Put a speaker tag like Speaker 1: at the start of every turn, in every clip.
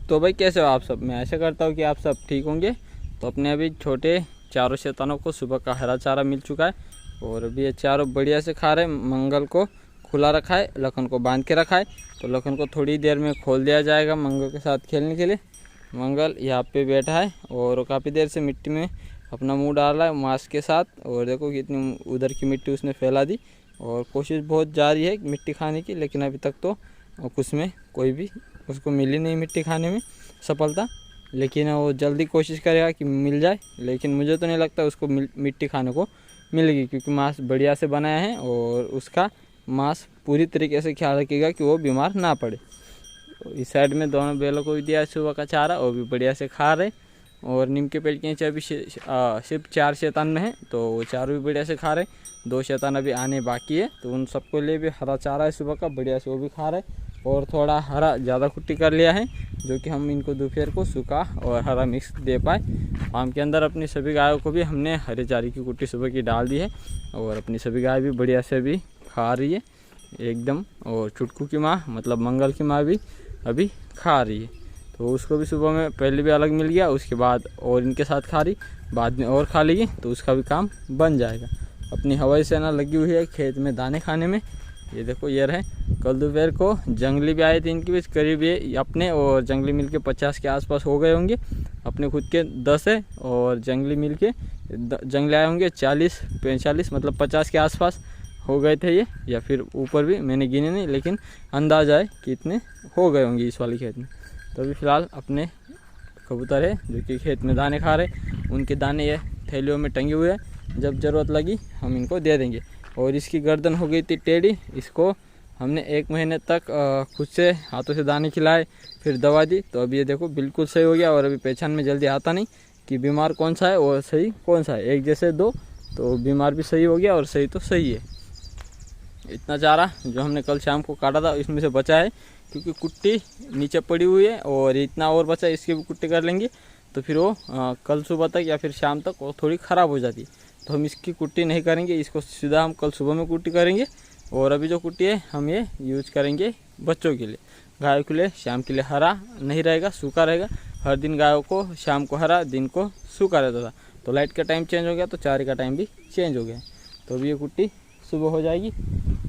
Speaker 1: तो भाई कैसे हो आप सब। मैं ऐसा करता हूँ कि आप सब ठीक होंगे। तो अपने अभी छोटे चारों शैतानों को सुबह का हरा चारा मिल चुका है और अभी ये चारों बढ़िया से खा रहे हैं। मंगल को खुला रखा है, लखन को बांध के रखा है। तो लखन को थोड़ी देर में खोल दिया जाएगा मंगल के साथ खेलने के लिए। मंगल यहाँ पे बैठा है और काफ़ी देर से मिट्टी में अपना मुंह डाल रहा है मास्क के साथ। और देखो कितनी उधर की मिट्टी उसने फैला दी और कोशिश बहुत जारी है मिट्टी खाने की, लेकिन अभी तक तो उसमें कोई भी उसको मिली नहीं मिट्टी खाने में सफलता। लेकिन वो जल्दी कोशिश करेगा कि मिल जाए, लेकिन मुझे तो नहीं लगता उसको मिट्टी खाने को मिलेगी, क्योंकि मांस बढ़िया से बनाया है और उसका मांस पूरी तरीके से ख्याल रखेगा कि वो बीमार ना पड़े। तो इस साइड में दोनों बैलों को भी दिया सुबह का चारा, वो भी बढ़िया से खा रहे। और नीम के पेड़ के नीचे अभी सिर्फ 4 शैतान में है, तो वो चारों भी बढ़िया से खा रहे। 2 शैतान अभी आने बाकी है, तो उन सबको लिए भी हरा चारा है सुबह का, बढ़िया से वो भी खा रहे। और थोड़ा हरा ज़्यादा कुट्टी कर लिया है, जो कि हम इनको दोपहर को सूखा और हरा मिक्स दे पाए। फार्म के अंदर अपनी सभी गायों को भी हमने हरे चारे की कुट्टी सुबह की डाल दी है और अपनी सभी गाय भी बढ़िया से भी खा रही है एकदम। और चुटकू की माँ मतलब मंगल की माँ भी अभी खा रही है, तो उसको भी सुबह में पहले भी अलग मिल गया, उसके बाद और इनके साथ खा रही, बाद में और खा लेगी तो उसका भी काम बन जाएगा। अपनी हवाई सेना लगी हुई है खेत में दाने खाने में। ये देखो ये रहे। कल दोपहर को जंगली भी आए थे इनके बीच, करीब ये अपने और जंगली मिल के 50 के आसपास हो गए होंगे। अपने खुद के 10 है और जंगली मिल के जंगली आए होंगे 40-45, मतलब 50 के आसपास हो गए थे ये, या फिर ऊपर भी, मैंने गिने नहीं, लेकिन अंदाजा है कि इतने हो गए होंगे इस वाले खेत में। तो अभी फ़िलहाल अपने कबूतर है जो कि खेत में दाने खा रहे, उनके दाने ये थैलियों में टंगे हुए हैं, जब ज़रूरत लगी हम इनको दे देंगे। और इसकी गर्दन हो गई थी टेढ़ी, इसको हमने 1 महीने तक खुद से हाथों से दाने खिलाए, फिर दवा दी, तो अभी ये देखो बिल्कुल सही हो गया। और अभी पहचान में जल्दी आता नहीं कि बीमार कौन सा है और सही कौन सा है, एक जैसे दो, तो बीमार भी सही हो गया और सही तो सही है। इतना चारा जो हमने कल शाम को काटा था इसमें से बचा है, क्योंकि कुट्टी नीचे पड़ी हुई है और इतना और बचा है, इसकी भी कुट्टी कर लेंगे तो फिर वो कल सुबह तक या फिर शाम तक वो थोड़ी ख़राब हो जाती। तो हम इसकी कुट्टी नहीं करेंगे, इसको सीधा हम कल सुबह में कुट्टी करेंगे। और अभी जो कुट्टी है हम ये यूज करेंगे बच्चों के लिए, गायों के लिए। शाम के लिए हरा नहीं रहेगा, सूखा रहेगा। हर दिन गायों को शाम को हरा, दिन को सूखा रहता था, तो लाइट का टाइम चेंज हो गया तो चारे का टाइम भी चेंज हो गया। तो अभी ये कुट्टी सुबह हो जाएगी।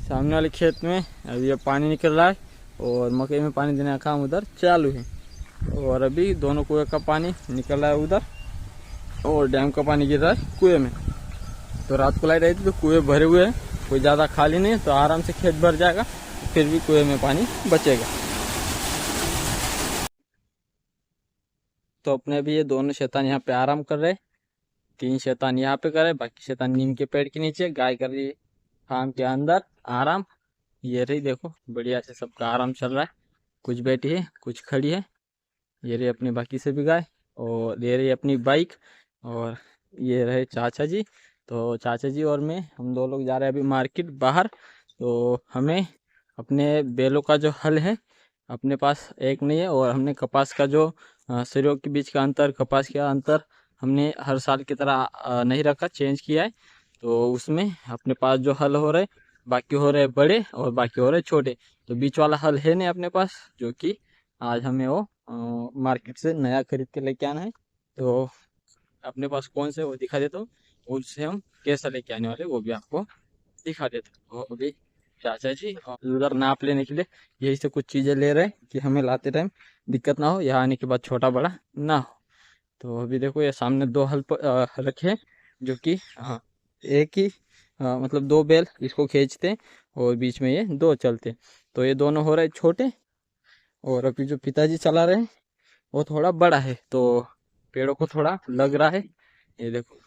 Speaker 1: सामने वाले खेत में अभी ये पानी निकल रहा है और मकई में पानी देने का काम उधर चालू है। और अभी दोनों कुएं का पानी निकल रहा है उधर, और डैम का पानी गिर रहा है कुएं में। तो रात को लाइट आई थी तो कुएं भरे हुए हैं, कोई ज़्यादा खाली नहीं है, तो आराम से खेत भर जाएगा, फिर भी कुएं में पानी बचेगा। तो अपने भी ये दोनों शैतान यहाँ पे आराम कर रहे हैं। 3 शैतान यहाँ पे कर रहे, बाकी शैतान नीम के पेड़ के नीचे, गाय कर रही है फार्म के अंदर आराम। ये रही देखो बढ़िया से सबका आराम चल रहा है, कुछ बैठी है कुछ खड़ी है। ये रही अपनी बाकी से भी गाय, और ये रही अपनी बाइक, और ये रहे चाचा जी। तो चाचा जी और मैं, हम 2 लोग जा रहे हैं अभी मार्केट बाहर। तो हमें अपने बैलों का जो हल है अपने पास एक नहीं है, और हमने कपास का जो सरियों के बीच का अंतर, कपास का अंतर हमने हर साल की तरह नहीं रखा, चेंज किया है। तो उसमें अपने पास जो हल हो रहे, बाकी हो रहे बड़े और बाकी हो रहे छोटे, तो बीच वाला हल है नहीं अपने पास, जो कि आज हमें वो मार्केट से नया खरीद के लेके आना है। तो अपने पास कौन से वो दिखा देता हूँ, उससे हम कैसा लेके आने वाले वो भी आपको दिखा देता हूँ। तो अभी चाचा जी उधर नाप लेने के लिए यही से कुछ चीज़ें ले रहे हैं कि हमें लाते टाइम दिक्कत ना हो, यहाँ आने के बाद छोटा बड़ा ना हो। तो अभी देखो ये सामने 2 हल रखे हैं, जो कि हाँ एक ही मतलब 2 बैल इसको खींचते हैं और बीच में ये 2 चलते हैं। तो ये दोनों हो रहे छोटे, और अभी जो पिताजी चला रहे हैं वो थोड़ा बड़ा है, तो पेड़ों को थोड़ा लग रहा है। ये देखो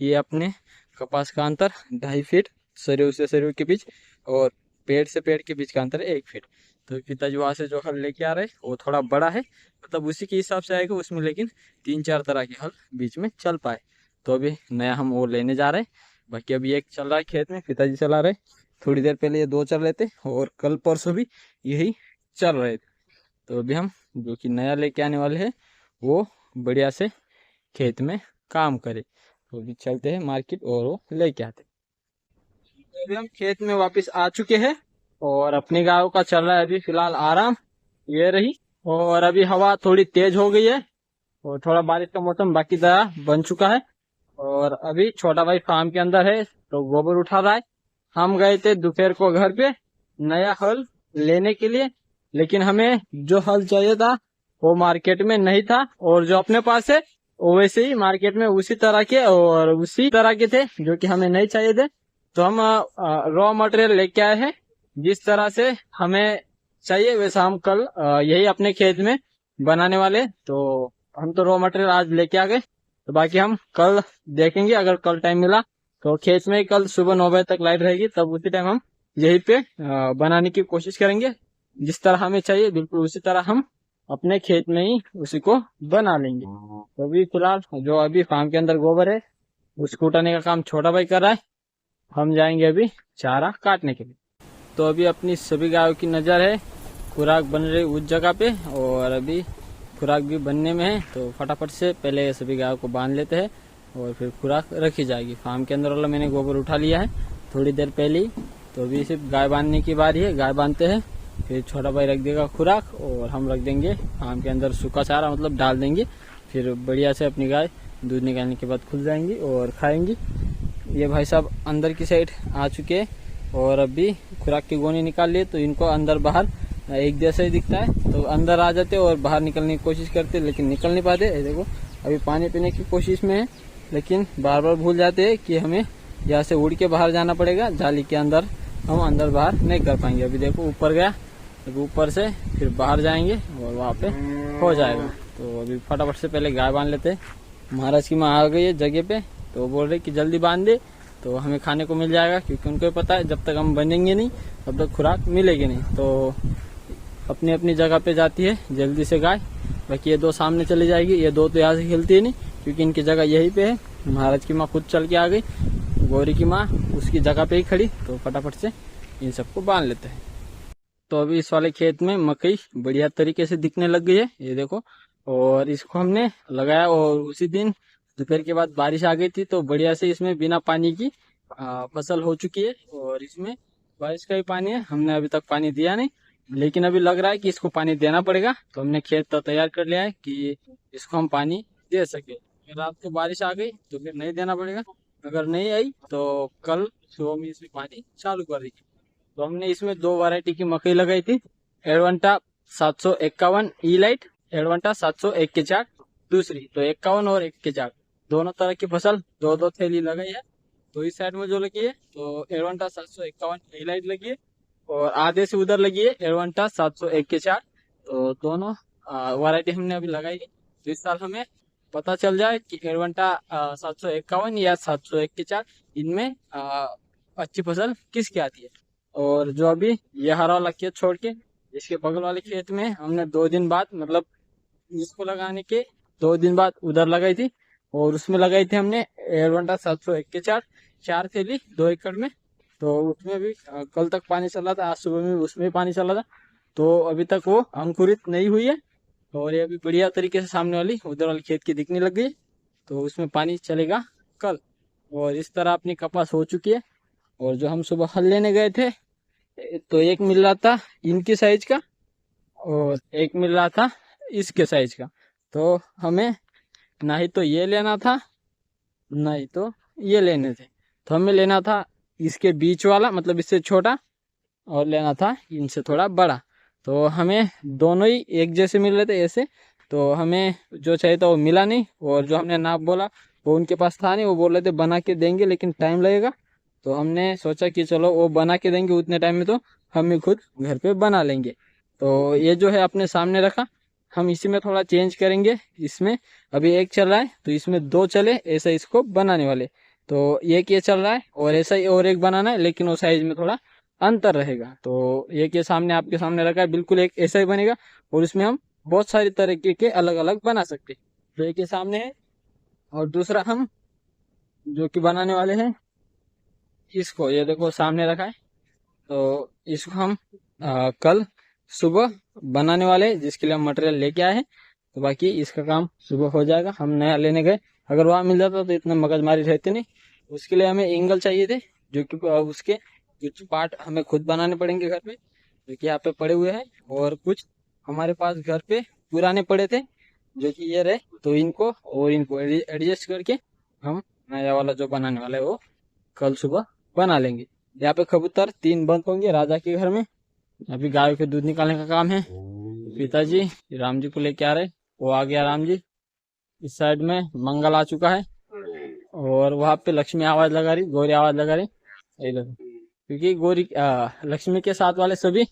Speaker 1: ये अपने कपास का अंतर 2.5 फीट, सरियों से सरियों के बीच, और पेड़ से पेड़ के बीच का अंतर है 1 फीट। तो पिताजी वहाँ से जो हल लेके आ रहे हैं वो थोड़ा बड़ा है, मतलब उसी के हिसाब से आएगा उसमें, लेकिन 3-4 तरह के हल बीच में चल पाए। तो अभी नया हम वो लेने जा रहे हैं। बाकी अभी एक चल रहा है खेत में, पिताजी चला रहे, थोड़ी देर पहले ये 2 चल रहे थे, और कल परसों भी यही चल रहे थे। तो अभी हम जो कि नया लेके आने वाले हैं वो बढ़िया से खेत में काम करे। तो अभी चलते हैं मार्केट और वो लेके आते हैं। तो अभी हम खेत में वापस आ चुके हैं और अपनी गायों का चल रहा है अभी फिलहाल आराम। ये रही, और अभी हवा थोड़ी तेज हो गई है और थोड़ा बारिश का मौसम बाकी तरह बन चुका है। और अभी छोटा भाई फार्म के अंदर है तो गोबर उठा रहा है। हम गए थे दोपहर को घर पे नया हल लेने के लिए, लेकिन हमें जो हल चाहिए था वो मार्केट में नहीं था, और जो अपने पास है वो वैसे ही मार्केट में उसी तरह के और उसी तरह के थे जो कि हमें नहीं चाहिए थे। तो हम रॉ मटेरियल लेके आए हैं, जिस तरह से हमें चाहिए वैसा हम कल यही अपने खेत में बनाने वाले। तो हम तो रॉ मटेरियल आज लेके आ गए, तो बाकी हम कल देखेंगे। अगर कल टाइम मिला तो खेत में कल सुबह 9 बजे तक लाइट रहेगी, तब उसी टाइम हम यहीं पे बनाने की कोशिश करेंगे। जिस तरह हमें चाहिए बिल्कुल उसी तरह हम अपने खेत में ही उसी को बना लेंगे। तो अभी फिलहाल जो अभी फार्म के अंदर गोबर है उसको उठाने का काम छोटा भाई कर रहा है। हम जाएंगे अभी चारा काटने के लिए। तो अभी अपनी सभी गायों की नज़र है खुराक बन रही उस जगह पे, और अभी खुराक भी बनने में है। तो फटाफट से पहले सभी गायों को बांध लेते हैं और फिर खुराक रखी जाएगी। फार्म के अंदर वाला मैंने गोबर उठा लिया है थोड़ी देर पहले ही। तो अभी सिर्फ गाय बांधने की बारी है, गाय बांधते हैं, फिर छोटा भाई रख देगा खुराक और हम रख देंगे फार्म के अंदर सूखा चारा, मतलब डाल देंगे। फिर बढ़िया से अपनी गाय दूध निकालने के बाद खुल जाएंगी और खाएंगी। ये भाई साहब अंदर की साइड आ चुके हैं और अभी खुराक की गोनी निकाल लिए, तो इनको अंदर बाहर एक जैसा ही दिखता है। तो अंदर आ जाते और बाहर निकलने की कोशिश करते लेकिन निकल नहीं पाते। देखो अभी पानी पीने की कोशिश में है, लेकिन बार बार भूल जाते हैं कि हमें यहाँ से उड़ के बाहर जाना पड़ेगा। जाली के अंदर हम अंदर बाहर नहीं कर पाएंगे। अभी देखो ऊपर गया, ऊपर से फिर बाहर जाएंगे और वहाँ पे हो जाएगा। तो अभी फटाफट से पहले गाय बांध लेते हैं। महाराज की माँ आ गई है जगह पे, तो बोल रहे कि जल्दी बांध दे तो हमें खाने को मिल जाएगा, क्योंकि उनको पता है जब तक हम बनेंगे नहीं तब तक खुराक मिलेगी नहीं। तो अपनी अपनी जगह पे जाती है जल्दी से गाय। बाकी ये दो सामने चली जाएगी, ये दो तो यहाँ से हिलती है नहीं क्योंकि इनकी जगह यहीं पे है। महाराज की माँ खुद चल के आ गई, गौरी की माँ उसकी जगह पे ही खड़ी। तो फटाफट से इन सबको बांध लेते हैं। तो अभी इस वाले खेत में मकई बढ़िया तरीके से दिखने लग गई है, ये देखो। और इसको हमने लगाया और उसी दिन दोपहर के बाद बारिश आ गई थी, तो बढ़िया से इसमें बिना पानी की फसल हो चुकी है। और इसमें बारिश का ही पानी है, हमने अभी तक पानी दिया नहीं, लेकिन अभी लग रहा है कि इसको पानी देना पड़ेगा। तो हमने खेत तो तैयार कर लिया है कि इसको हम पानी दे सके। अगर रात को बारिश आ गई तो फिर नहीं देना पड़ेगा, अगर नहीं आई तो कल सुबह में इसमें पानी चालू कर देंगे। तो हमने इसमें 2 वैरायटी की मकई लगाई थी, एडवांटा 751 ई लाइट, एडवांटा 701 के चाक दूसरी। तो 51 और 1 के चाक दोनों तरह की फसल 2-2 थैली लगाई है। तो इस साइड में जो लगी है तो एडवांटा 751 ई लाइट लगी है, और आधे से उधर लगी है एडवांटा 701 के चाक। तो दोनों वैरायटी हमने अभी लगाई है। तो इस साल हमें पता चल जाए कि एडवांटा 751 या 701 के चाक इनमें अच्छी फसल किसकी आती है। और जो अभी ये हरा वाला खेत छोड़ के इसके बगल वाले खेत में हमने 2 दिन बाद, मतलब इसको लगाने के 2 दिन बाद उधर लगाई थी, और उसमें लगाई थी हमने एडवांटा 701 के 4 थैली 2 एकड़ में। तो उसमें भी कल तक पानी चला था, आज सुबह में उसमें पानी चला था। तो अभी तक वो अंकुरित नहीं हुई है, और ये अभी बढ़िया तरीके से सामने वाली उधर वाली खेत की दिखने लग गई। तो उसमें पानी चलेगा कल। और इस तरह अपनी कपास हो चुकी है। और जो हम सुबह हल लेने गए थे तो एक मिल रहा था इनकी साइज का और एक मिल रहा था इसके साइज का। तो हमें ना ही तो ये लेना था ना ही तो ये लेने थे, तो हमें लेना था इसके बीच वाला, मतलब इससे छोटा, और लेना था इनसे थोड़ा बड़ा। तो हमें दोनों ही एक जैसे मिल रहे थे ऐसे, तो हमें जो चाहिए था वो मिला नहीं। और जो हमने नाप बोला वो उनके पास था नहीं, वो बोल रहे थे बना के देंगे लेकिन टाइम लगेगा। तो हमने सोचा कि चलो वो बना के देंगे उतने टाइम में तो हम ही खुद घर पे बना लेंगे। तो ये जो है अपने सामने रखा, हम इसी में थोड़ा चेंज करेंगे। इसमें अभी एक चल रहा है तो इसमें 2 चले ऐसा इसको बनाने वाले। तो एक ये चल रहा है और ऐसा ही और एक बनाना है, लेकिन वो साइज में थोड़ा अंतर रहेगा। तो एक ये सामने आपके सामने रखा है, बिल्कुल एक ऐसा ही बनेगा, और इसमें हम बहुत सारी तरीके के अलग अलग बना सकते हैं। तो एक ये सामने है, और दूसरा हम जो कि बनाने वाले हैं इसको, ये देखो सामने रखा है। तो इसको हम कल सुबह बनाने वाले हैं, जिसके लिए हम मटेरियल लेके आए हैं। तो बाकी इसका काम सुबह हो जाएगा। हम नया लेने गए, अगर वहाँ मिल जाता तो इतना मगजमारी रहती नहीं। उसके लिए हमें एंगल चाहिए थे, जो कि उसके कुछ पार्ट हमें खुद बनाने पड़ेंगे घर में, जो कि यहाँ पे पड़े हुए हैं, और कुछ हमारे पास घर पे पुराने पड़े थे जो कि ये रहे, तो इनको एडजस्ट करके हम नया वाला जो बनाने वाला है वो कल सुबह बना लेंगे। यहाँ पे कबूतर 3 बंद होंगे राजा के घर में। अभी गायों के दूध निकालने का काम है। पिताजी राम जी को लेके आ रहे, वो आ गया राम जी। इस साइड में मंगल आ चुका है और वहां पे लक्ष्मी आवाज लगा रही, गौरी आवाज लगा रही। ये लो, क्योंकि लक्ष्मी के साथ वाले सभी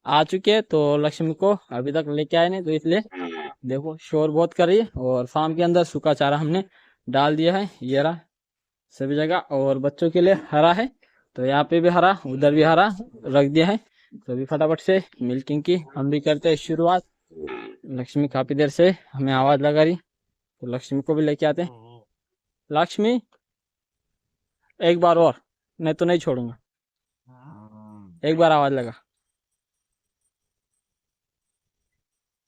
Speaker 1: आ चुके हैं, तो लक्ष्मी को अभी तक लेके आए नहीं, तो इसलिए देखो शोर बहुत कर रही है। और फार्म के अंदर सूखा चारा हमने डाल दिया है, ये रहा सभी जगह। और बच्चों के लिए हरा है, तो यहाँ पे भी हरा, उधर भी हरा रख दिया है। तो अभी फटाफट से मिल्किंग की हम भी करते हैं शुरुआत। लक्ष्मी काफी देर से हमें आवाज लगा रही, तो लक्ष्मी को भी लेके आते हैं। लक्ष्मी एक बार और, नहीं तो नहीं छोड़ूंगा। एक बार आवाज लगा,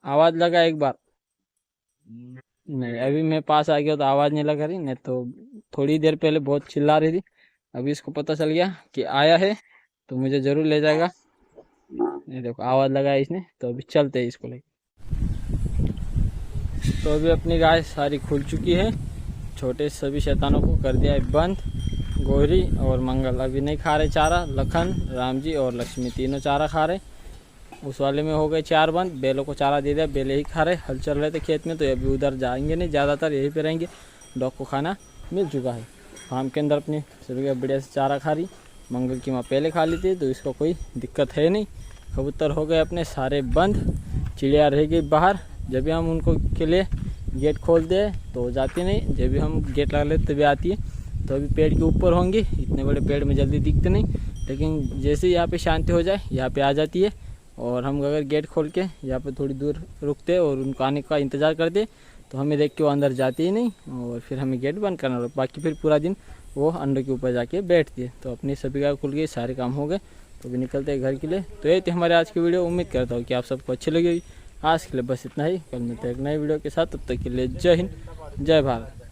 Speaker 1: आवाज लगा एक बार। नहीं, अभी मैं पास आ गया तो आवाज नहीं लगा रही, नहीं तो थोड़ी देर पहले बहुत चिल्ला रही थी। अभी इसको पता चल गया कि आया है तो मुझे जरूर ले जाएगा। ये देखो आवाज लगाया इसने, तो अभी चलते हैं इसको लेके। तो अभी अपनी गाय सारी खुल चुकी है, छोटे सभी शैतानों को कर दिया है बंद। गौरी और मंगल अभी नहीं खा रहे चारा, लखन, राम जी और लक्ष्मी तीनों चारा खा रहे। उस वाले में हो गए 4 बंद, बेलों को चारा दे दिया, बेले ही खा रहे। हल चल रहे थे खेत में, तो अभी उधर जाएंगे नहीं, ज़्यादातर यहीं पे रहेंगे। डॉग को खाना मिल चुका है, फार्म के अंदर अपनी सभी बढ़िया से चारा खा रही। मंगल की माँ पहले खा ली थी, तो इसको कोई दिक्कत है नहीं। कबूतर हो गए अपने सारे बंद, चिड़िया रह गई बाहर। जब भी हम उनको के लिए गेट खोलते हैं तो जाती नहीं, जब भी हम गेट लगा लेते तभी आती है। तो अभी पेड़ के ऊपर होंगी, इतने बड़े पेड़ में जल्दी दिखते नहीं, लेकिन जैसे यहाँ पे शांति हो जाए यहाँ पे आ जाती है। और हम अगर गेट खोल के यहाँ पे थोड़ी दूर रुकते और उनको आने का इंतज़ार करते, तो हमें देख के वो अंदर जाती ही नहीं, और फिर हमें गेट बंद करना पड़ता। बाकी फिर पूरा दिन वो अंडों के ऊपर जाके बैठती है। तो अपनी सभी गाय खुल गई, सारे काम हो गए, तो भी निकलते हैं घर के लिए। तो ये थी हमारे आज की वीडियो, उम्मीद करता हूँ कि आप सबको अच्छी लगी। आज के लिए बस इतना ही, कल मिलते हैं एक नए वीडियो के साथ। तब तक के लिए जय हिंद, जय भारत।